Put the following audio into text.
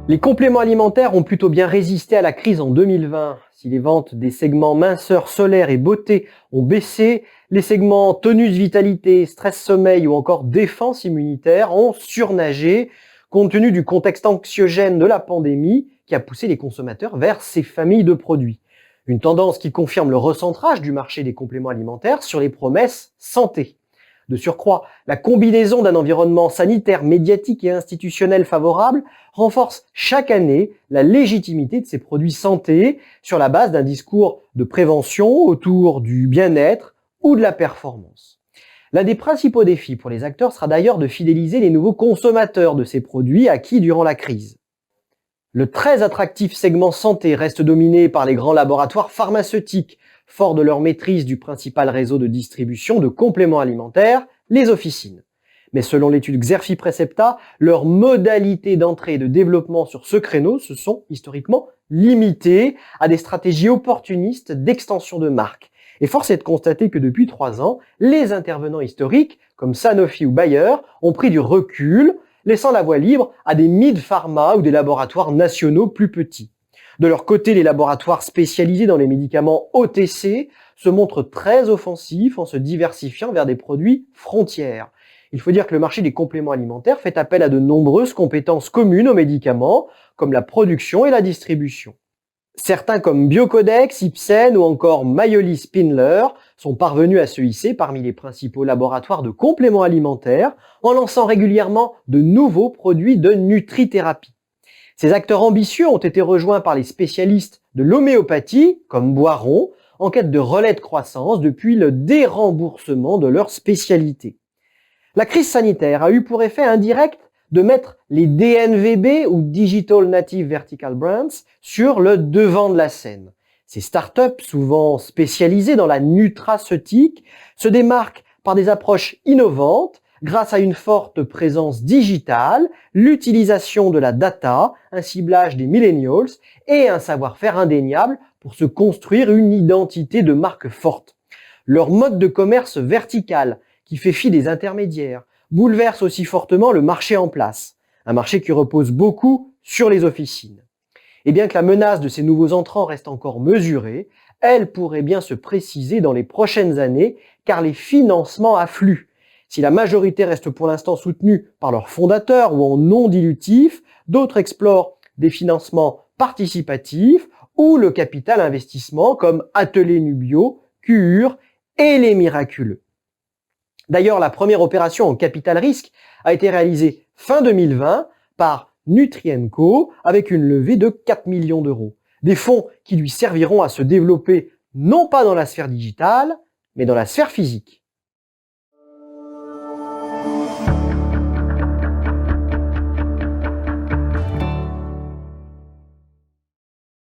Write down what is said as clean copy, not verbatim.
Les compléments alimentaires ont plutôt bien résisté à la crise en 2020. Si les ventes des segments minceur, solaire et beauté ont baissé, les segments tonus vitalité, stress sommeil ou encore défense immunitaire ont surnagé compte tenu du contexte anxiogène de la pandémie qui a poussé les consommateurs vers ces familles de produits. Une tendance qui confirme le recentrage du marché des compléments alimentaires sur les promesses santé. De surcroît, la combinaison d'un environnement sanitaire, médiatique et institutionnel favorable renforce chaque année la légitimité de ces produits santé sur la base d'un discours de prévention autour du bien-être ou de la performance. L'un des principaux défis pour les acteurs sera d'ailleurs de fidéliser les nouveaux consommateurs de ces produits acquis durant la crise. Le très attractif segment santé reste dominé par les grands laboratoires pharmaceutiques, forts de leur maîtrise du principal réseau de distribution de compléments alimentaires, les officines. Mais selon l'étude Xerfi Precepta, leurs modalités d'entrée et de développement sur ce créneau se sont historiquement limitées à des stratégies opportunistes d'extension de marque. Et force est de constater que depuis 3 ans, les intervenants historiques, comme Sanofi ou Bayer, ont pris du recul, laissant la voie libre à des mid-pharma ou des laboratoires nationaux plus petits. De leur côté, les laboratoires spécialisés dans les médicaments OTC se montrent très offensifs en se diversifiant vers des produits frontières. Il faut dire que le marché des compléments alimentaires fait appel à de nombreuses compétences communes aux médicaments, comme la production et la distribution. Certains comme Biocodex, Ipsen ou encore Mayoli Spindler sont parvenus à se hisser parmi les principaux laboratoires de compléments alimentaires en lançant régulièrement de nouveaux produits de nutrithérapie. Ces acteurs ambitieux ont été rejoints par les spécialistes de l'homéopathie, comme Boiron, en quête de relais de croissance depuis le déremboursement de leur spécialité. La crise sanitaire a eu pour effet indirect de mettre les DNVB ou Digital Native Vertical Brands sur le devant de la scène. Ces startups, souvent spécialisées dans la nutraceutique, se démarquent par des approches innovantes grâce à une forte présence digitale, l'utilisation de la data, un ciblage des millennials et un savoir-faire indéniable pour se construire une identité de marque forte. Leur mode de commerce vertical, qui fait fi des intermédiaires, bouleverse aussi fortement le marché en place, un marché qui repose beaucoup sur les officines. Et bien que la menace de ces nouveaux entrants reste encore mesurée, elle pourrait bien se préciser dans les prochaines années car les financements affluent. Si la majorité reste pour l'instant soutenue par leurs fondateurs ou en non dilutif, d'autres explorent des financements participatifs ou le capital investissement comme Atelier Nubio, Cure et les Miraculeux. D'ailleurs, la première opération en capital risque a été réalisée fin 2020 par Nutrienco avec une levée de 4 millions d'euros. Des fonds qui lui serviront à se développer non pas dans la sphère digitale, mais dans la sphère physique.